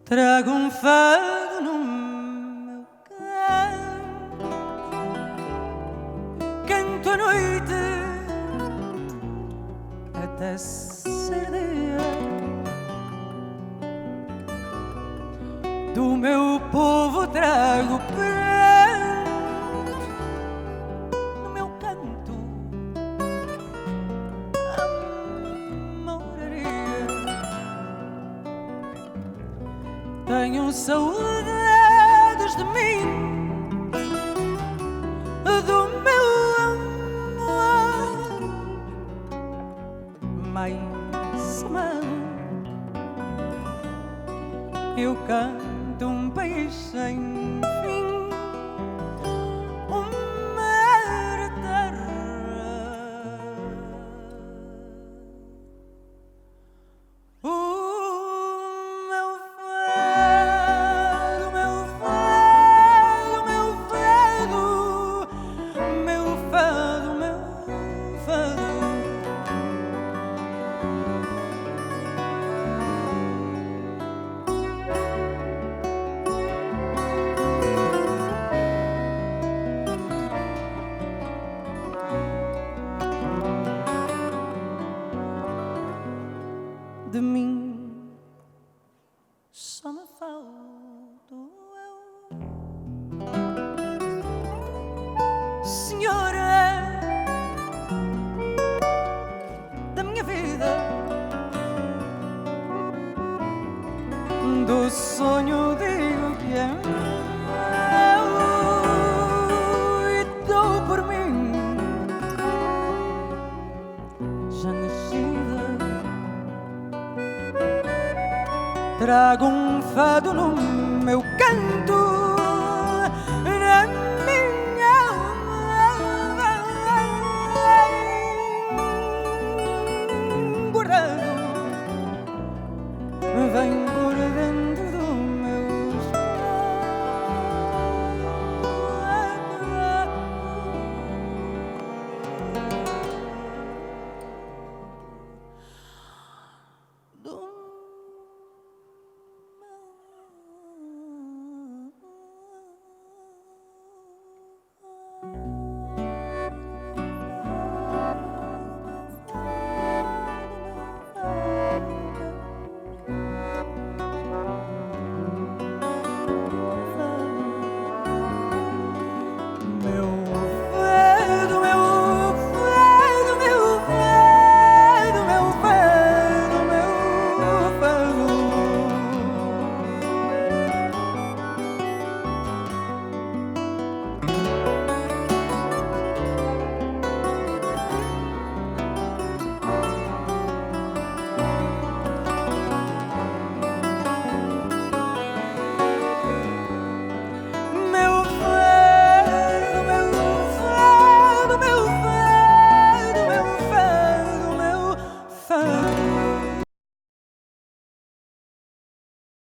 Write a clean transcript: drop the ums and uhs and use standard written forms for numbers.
Trago um fado no meu canto, canto a noite até ser dia. Do meu povo trago pranto no meu canto, amoraria. Tenho saudades de mim, do meu amor mais amado. Eu canto um país sem fim, uma terra. De mim só me falto eu, senhora da minha vida, do sonho digo que é meu e dou por mim já nascida. Trago um fado no meu canto, na minha guardado. Vem